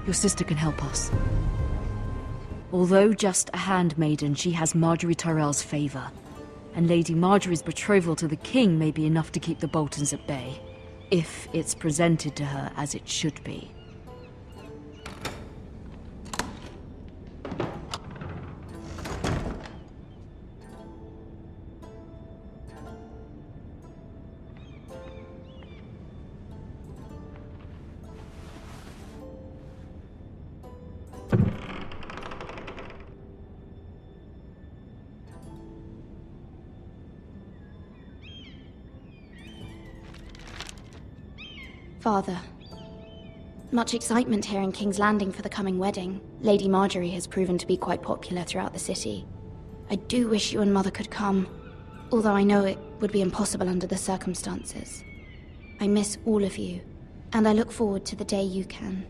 Your sister can help us. Although just a handmaiden, she has Marjorie Tyrell's favor. And Lady Marjorie's betrothal to the king may be enough to keep the Boltons at bay, if it's presented to her as it should be. Father. Much excitement here in King's Landing for the coming wedding. Lady Marjorie has proven to be quite popular throughout the city. I do wish you and Mother could come, although I know it would be impossible under the circumstances. I miss all of you, and I look forward to the day you can.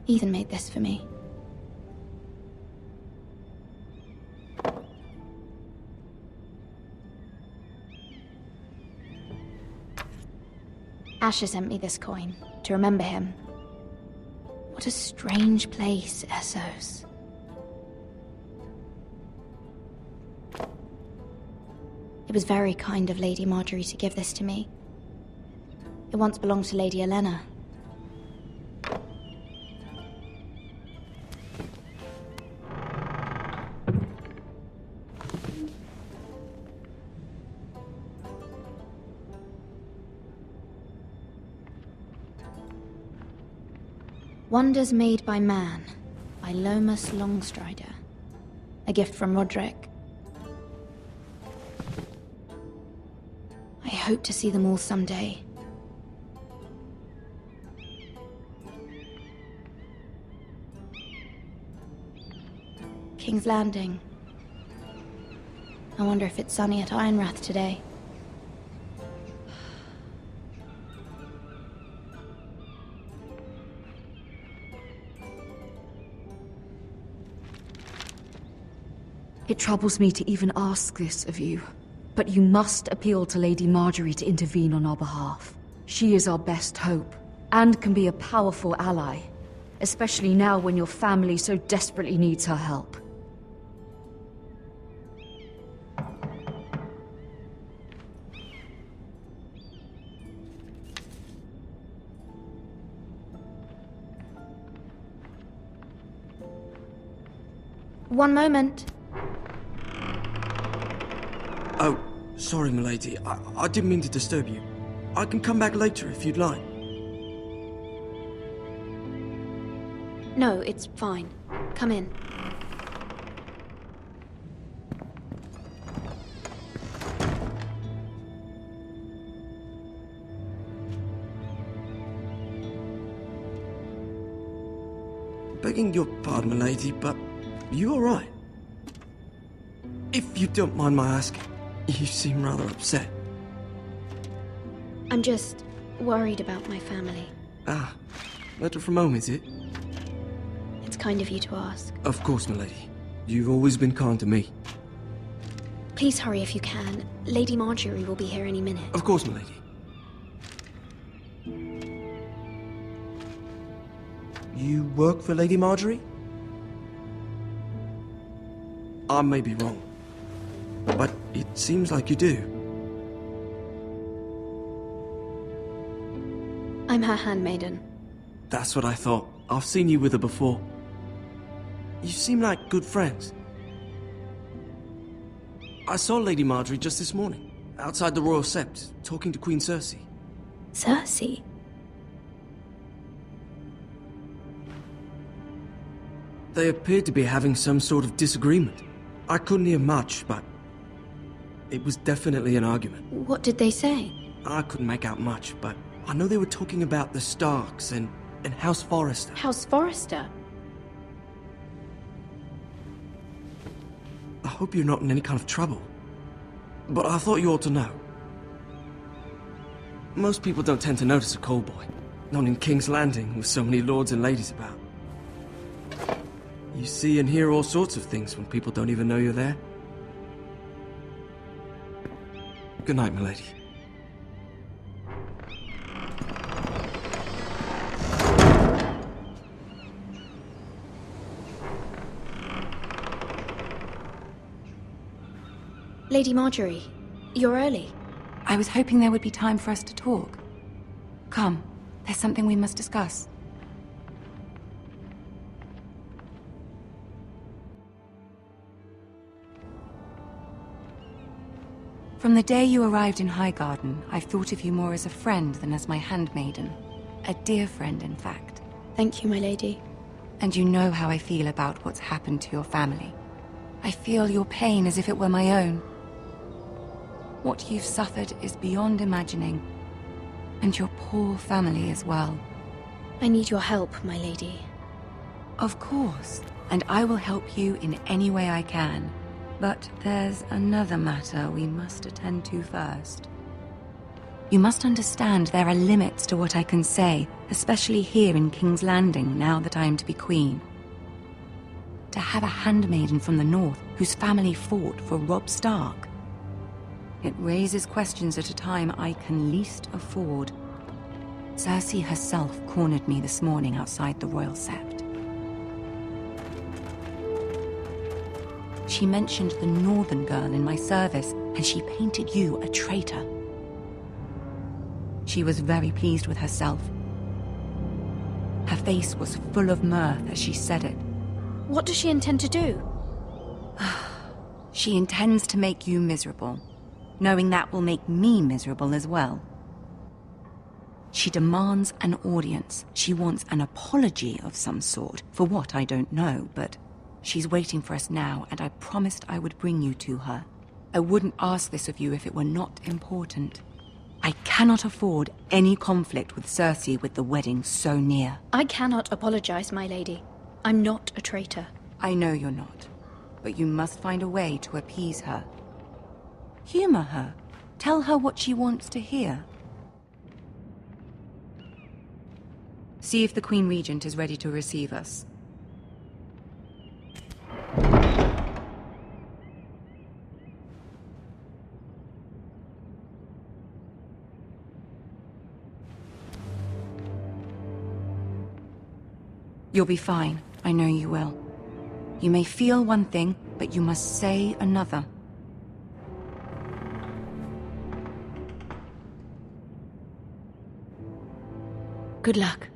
Ethan made this for me. Asher sent me this coin, to remember him. What a strange place, Essos. It was very kind of Lady Marjorie to give this to me. It once belonged to Lady Elena. Wonders Made by Man, by Lomas Longstrider. A gift from Roderick. I hope to see them all someday. King's Landing. I wonder if it's sunny at Ironrath today. It troubles me to even ask this of you, but you must appeal to Lady Marjorie to intervene on our behalf. She is our best hope, and can be a powerful ally, especially now when your family so desperately needs her help. One moment. Oh, sorry, milady. I didn't mean to disturb you. I can come back later if you'd like. No, it's fine. Come in. Begging your pardon, milady, but you all right? If you don't mind my asking, you seem rather upset. I'm just worried about my family. Ah, letter from home, is it? It's kind of you to ask. Of course, milady. You've always been kind to me. Please hurry if you can. Lady Marjorie will be here any minute. Of course, milady. You work for Lady Marjorie? I may be wrong, but it seems like you do. I'm her handmaiden. That's what I thought. I've seen you with her before. You seem like good friends. I saw Lady Marjorie just this morning, outside the Royal Sept, talking to Queen Cersei. Cersei? They appeared to be having some sort of disagreement. I couldn't hear much, but it was definitely an argument. What did they say? I couldn't make out much, but I know they were talking about the Starks and House Forrester. House Forrester? I hope you're not in any kind of trouble, but I thought you ought to know. Most people don't tend to notice a call boy, not in King's Landing with so many lords and ladies about. You see and hear all sorts of things when people don't even know you're there. Good night, milady. Lady Marjorie, you're early. I was hoping there would be time for us to talk. Come, there's something we must discuss. From the day you arrived in Highgarden, I've thought of you more as a friend than as my handmaiden. A dear friend, in fact. Thank you, my lady. And you know how I feel about what's happened to your family. I feel your pain as if it were my own. What you've suffered is beyond imagining. And your poor family as well. I need your help, my lady. Of course, and I will help you in any way I can. But there's another matter we must attend to first. You must understand there are limits to what I can say, especially here in King's Landing, now that I am to be queen. To have a handmaiden from the north whose family fought for Robb Stark. It raises questions at a time I can least afford. Cersei herself cornered me this morning outside the Royal Sept. She mentioned the northern girl in my service, and she painted you a traitor. She was very pleased with herself. Her face was full of mirth as she said it. What does she intend to do? She intends to make you miserable, knowing that will make me miserable as well. She demands an audience. She wants an apology of some sort, for what I don't know, but she's waiting for us now, and I promised I would bring you to her. I wouldn't ask this of you if it were not important. I cannot afford any conflict with Cersei with the wedding so near. I cannot apologize, my lady. I'm not a traitor. I know you're not, but you must find a way to appease her. Humor her. Tell her what she wants to hear. See if the Queen Regent is ready to receive us. You'll be fine. I know you will. You may feel one thing, but you must say another. Good luck.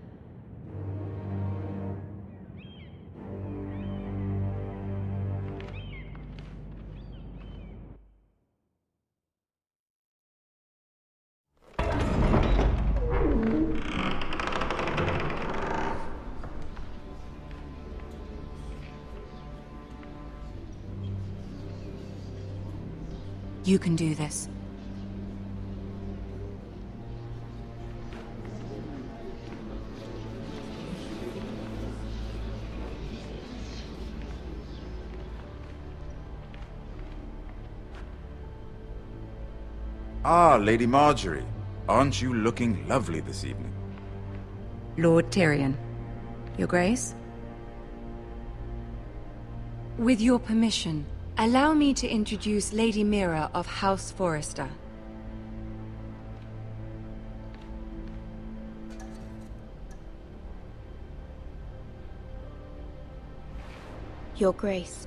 You can do this. Ah, Lady Marjorie. Aren't you looking lovely this evening? Lord Tyrion. Your Grace? With your permission, allow me to introduce Lady Mira of House Forrester. Your Grace.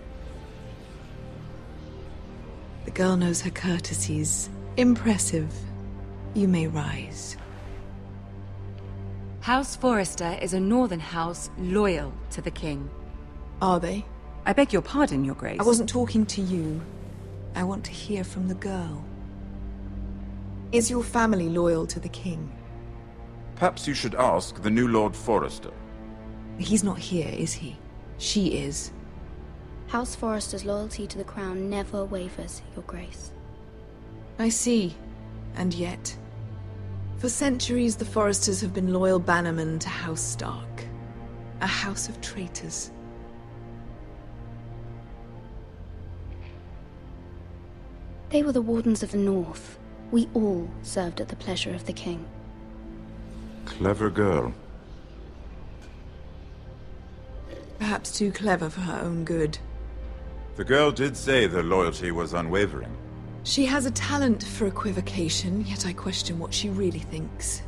The girl knows her courtesies. Impressive. You may rise. House Forrester is a northern house loyal to the king. Are they? I beg your pardon, Your Grace. I wasn't talking to you. I want to hear from the girl. Is your family loyal to the king? Perhaps you should ask the new Lord Forrester. He's not here, is he? She is. House Forrester's loyalty to the crown never wavers, Your Grace. I see. And yet, for centuries the Forresters have been loyal bannermen to House Stark. A house of traitors. They were the Wardens of the North. We all served at the pleasure of the king. Clever girl. Perhaps too clever for her own good. The girl did say their loyalty was unwavering. She has a talent for equivocation, yet I question what she really thinks.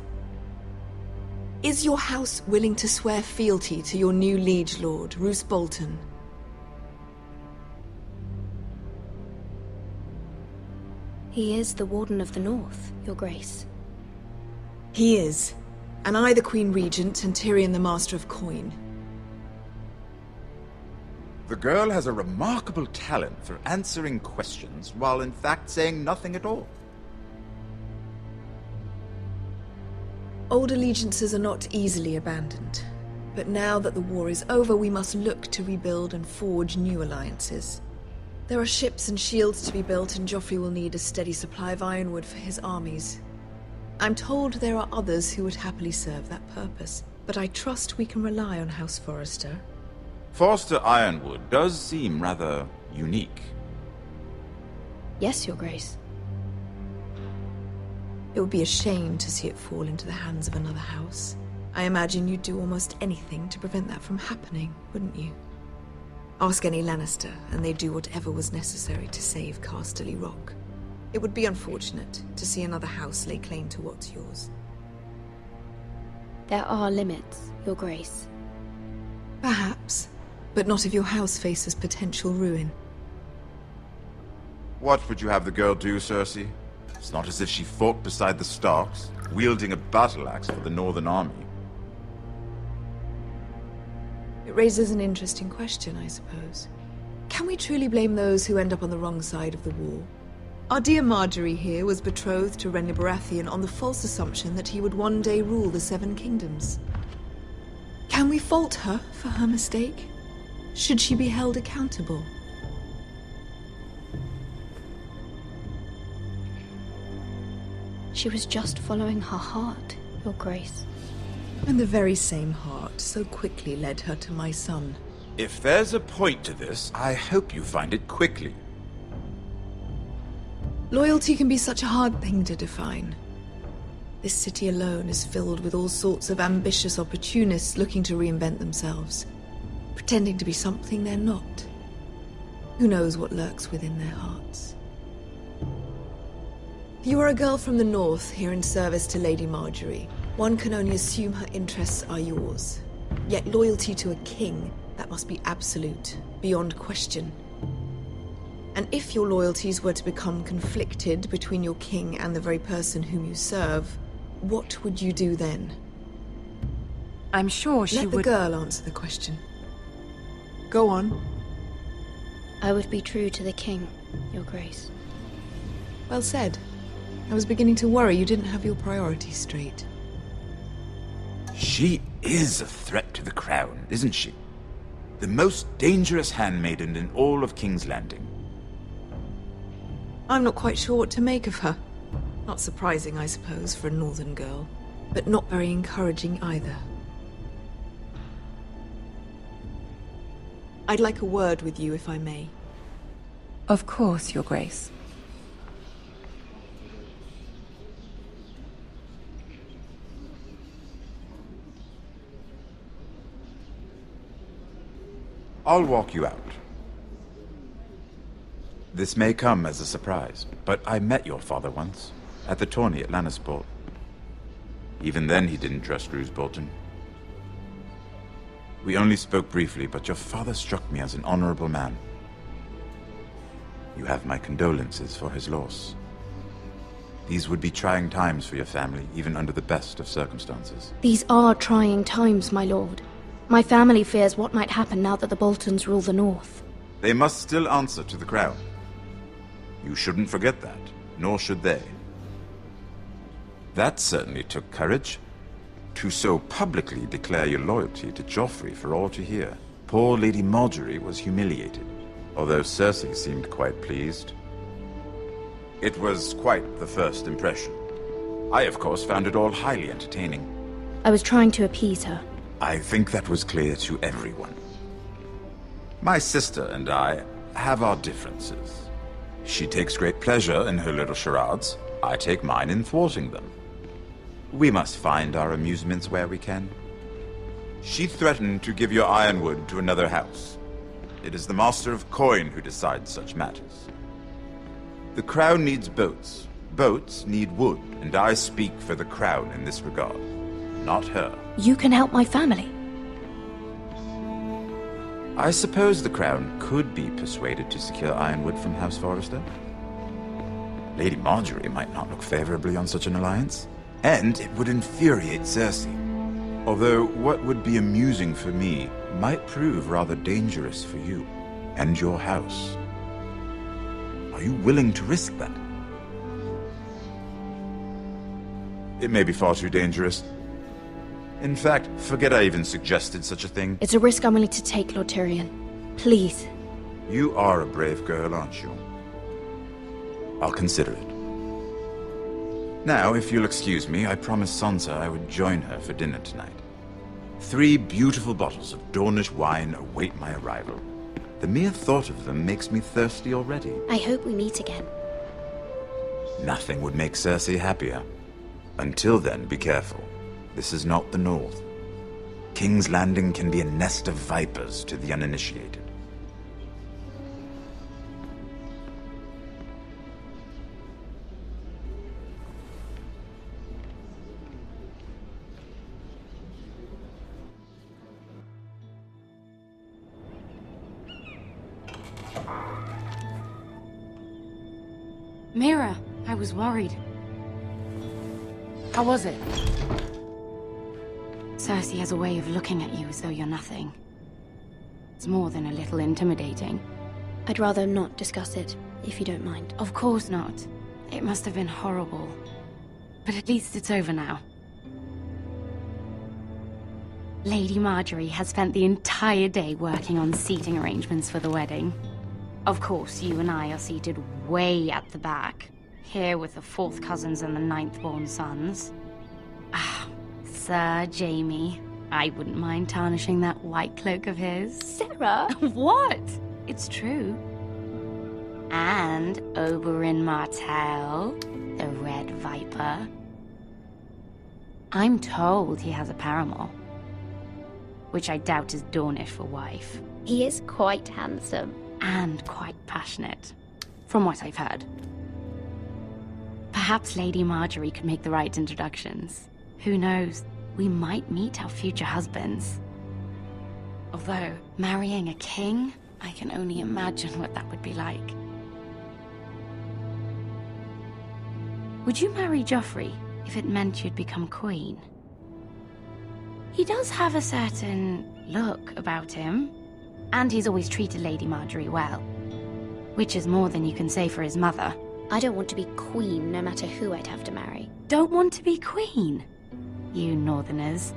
Is your house willing to swear fealty to your new liege lord, Roose Bolton? He is the Warden of the North, Your Grace. He is. And I the Queen Regent and Tyrion the Master of Coin. The girl has a remarkable talent for answering questions while in fact saying nothing at all. Old allegiances are not easily abandoned. But now that the war is over, we must look to rebuild and forge new alliances. There are ships and shields to be built, and Joffrey will need a steady supply of ironwood for his armies. I'm told there are others who would happily serve that purpose, but I trust we can rely on House Forrester. Forrester Ironwood does seem rather unique. Yes, Your Grace. It would be a shame to see it fall into the hands of another house. I imagine you'd do almost anything to prevent that from happening, wouldn't you? Ask any Lannister, and they'd do whatever was necessary to save Casterly Rock. It would be unfortunate to see another house lay claim to what's yours. There are limits, Your Grace. Perhaps, but not if your house faces potential ruin. What would you have the girl do, Cersei? It's not as if she fought beside the Starks, wielding a battle axe for the Northern Army. It raises an interesting question, I suppose. Can we truly blame those who end up on the wrong side of the war? Our dear Marjorie here was betrothed to Renly Baratheon on the false assumption that he would one day rule the Seven Kingdoms. Can we fault her for her mistake? Should she be held accountable? She was just following her heart, Your Grace. And the very same heart so quickly led her to my son. If there's a point to this, I hope you find it quickly. Loyalty can be such a hard thing to define. This city alone is filled with all sorts of ambitious opportunists looking to reinvent themselves, pretending to be something they're not. Who knows what lurks within their hearts? You are a girl from the north here in service to Lady Marjorie. One can only assume her interests are yours. Yet loyalty to a king, that must be absolute, beyond question. And if your loyalties were to become conflicted between your king and the very person whom you serve, what would you do then? I'm sure she would... Let the girl answer the question. Go on. I would be true to the king, Your Grace. Well said. I was beginning to worry you didn't have your priorities straight. She is a threat to the crown, isn't she? The most dangerous handmaiden in all of King's Landing. I'm not quite sure what to make of her. Not surprising, I suppose, for a northern girl, but not very encouraging either. I'd like a word with you, if I may. Of course, Your Grace. I'll walk you out. This may come as a surprise, but I met your father once, at the tourney at Lannisport. Even then he didn't trust Roose Bolton. We only spoke briefly, but your father struck me as an honorable man. You have my condolences for his loss. These would be trying times for your family, even under the best of circumstances. These are trying times, my lord. My family fears what might happen now that the Boltons rule the North. They must still answer to the crown. You shouldn't forget that, nor should they. That certainly took courage. To so publicly declare your loyalty to Joffrey for all to hear. Poor Lady Marjorie was humiliated, although Cersei seemed quite pleased. It was quite the first impression. I, of course, found it all highly entertaining. I was trying to appease her. I think that was clear to everyone. My sister and I have our differences. She takes great pleasure in her little charades. I take mine in thwarting them. We must find our amusements where we can. She threatened to give your ironwood to another house. It is the Master of Coin who decides such matters. The crown needs boats. Boats need wood, and I speak for the crown in this regard. Not her. You can help my family. I suppose the crown could be persuaded to secure ironwood from House Forrester. Lady Marjorie might not look favorably on such an alliance, and it would infuriate Cersei. Although what would be amusing for me might prove rather dangerous for you and your house. Are you willing to risk that? It may be far too dangerous. In fact, forget I even suggested such a thing. It's a risk I'm willing to take, Lord Tyrion. Please. You are a brave girl, aren't you? I'll consider it. Now, if you'll excuse me, I promised Sansa I would join her for dinner tonight. 3 beautiful bottles of Dornish wine await my arrival. The mere thought of them makes me thirsty already. I hope we meet again. Nothing would make Cersei happier. Until then, be careful. This is not the North. King's Landing can be a nest of vipers to the uninitiated. Mira, I was worried. How was it? Cersei has a way of looking at you as though you're nothing. It's more than a little intimidating. I'd rather not discuss it, if you don't mind. Of course not. It must have been horrible. But at least it's over now. Lady Marjorie has spent the entire day working on seating arrangements for the wedding. Of course, you and I are seated way at the back, here with the 4th cousins and the 9th-born sons. Ah, Sir Jaime. I wouldn't mind tarnishing that white cloak of his. Sarah! What? It's true. And Oberyn Martell, the Red Viper. I'm told he has a paramour, which I doubt is Dornish for wife. He is quite handsome. And quite passionate, from what I've heard. Perhaps Lady Marjorie could make the right introductions. Who knows? We might meet our future husbands. Although, marrying a king, I can only imagine what that would be like. Would you marry Joffrey if it meant you'd become queen? He does have a certain look about him. And he's always treated Lady Marjorie well. Which is more than you can say for his mother. I don't want to be queen, no matter who I'd have to marry. Don't want to be queen? You northerners.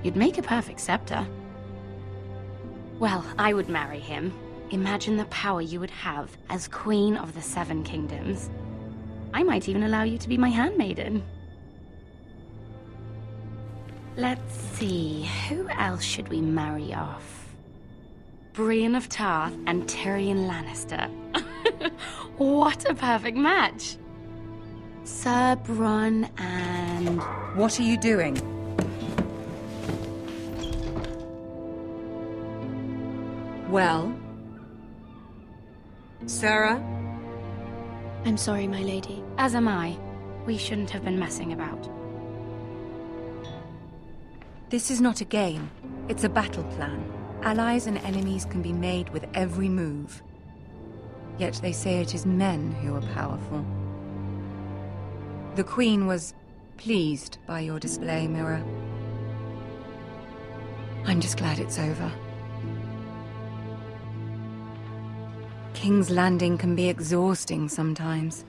You'd make a perfect scepter. Well, I would marry him. Imagine the power you would have as Queen of the 7 Kingdoms. I might even allow you to be my handmaiden. Let's see, who else should we marry off? Brienne of Tarth and Tyrion Lannister. What a perfect match! Sir Bronn and... What are you doing? Well? Sarah? I'm sorry, my lady. As am I. We shouldn't have been messing about. This is not a game. It's a battle plan. Allies and enemies can be made with every move. Yet they say it is men who are powerful. The Queen was pleased by your display, Mira. I'm just glad it's over. King's Landing can be exhausting sometimes.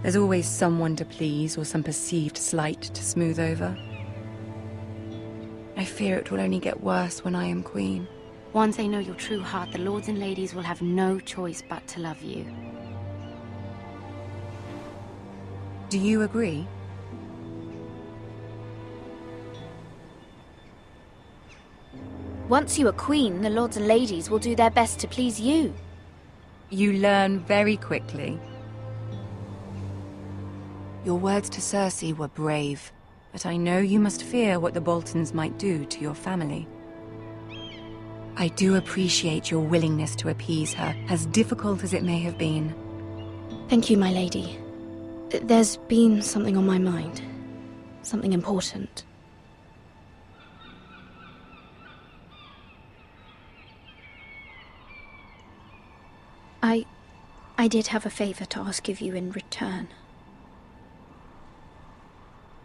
There's always someone to please or some perceived slight to smooth over. I fear it will only get worse when I am queen. Once they know your true heart, the lords and ladies will have no choice but to love you. Do you agree? Once you are queen, the lords and ladies will do their best to please you. You learn very quickly. Your words to Cersei were brave, but I know you must fear what the Boltons might do to your family. I do appreciate your willingness to appease her, as difficult as it may have been. Thank you, my lady. There's been something on my mind. Something important. I did have a favor to ask of you in return.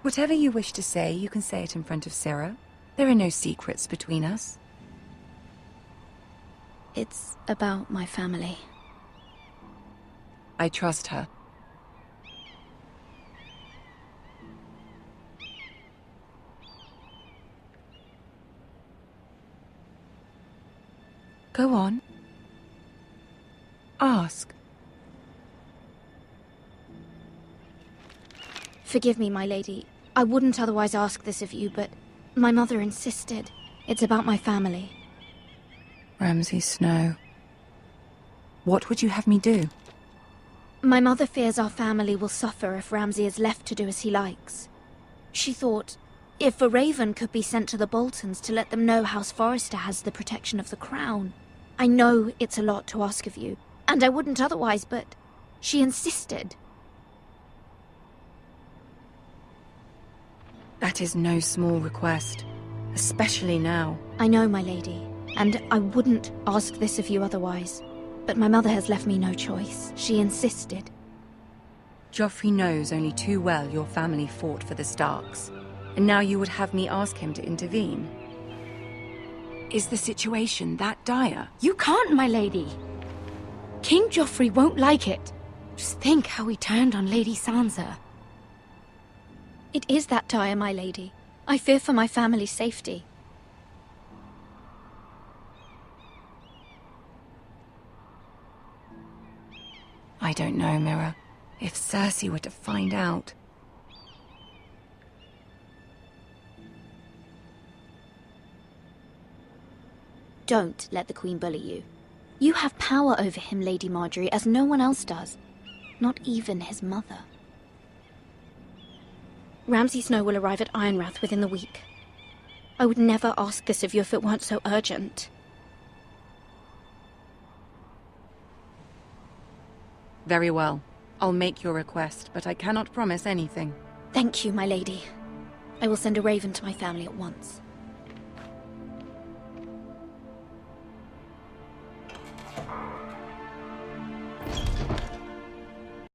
Whatever you wish to say, you can say it in front of Sarah. There are no secrets between us. It's about my family. I trust her. Go on. Ask. Forgive me, my lady. I wouldn't otherwise ask this of you, but my mother insisted. It's about my family. Ramsay Snow. What would you have me do? My mother fears our family will suffer if Ramsay is left to do as he likes. She thought, if a raven could be sent to the Boltons to let them know House Forrester has the protection of the crown. I know it's a lot to ask of you, and I wouldn't otherwise, but she insisted. That is no small request, especially now. I know, my lady, and I wouldn't ask this of you otherwise. But my mother has left me no choice. She insisted. Joffrey knows only too well your family fought for the Starks, and now you would have me ask him to intervene. Is the situation that dire? You can't, my lady. King Joffrey won't like it. Just think how he turned on Lady Sansa. It is that dire, my lady. I fear for my family's safety. I don't know, Mira. If Cersei were to find out... Don't let the Queen bully you. You have power over him, Lady Marjorie, as no one else does. Not even his mother. Ramsay Snow will arrive at Ironrath within the week. I would never ask this of you if it weren't so urgent. Very well. I'll make your request, but I cannot promise anything. Thank you, my lady. I will send a raven to my family at once.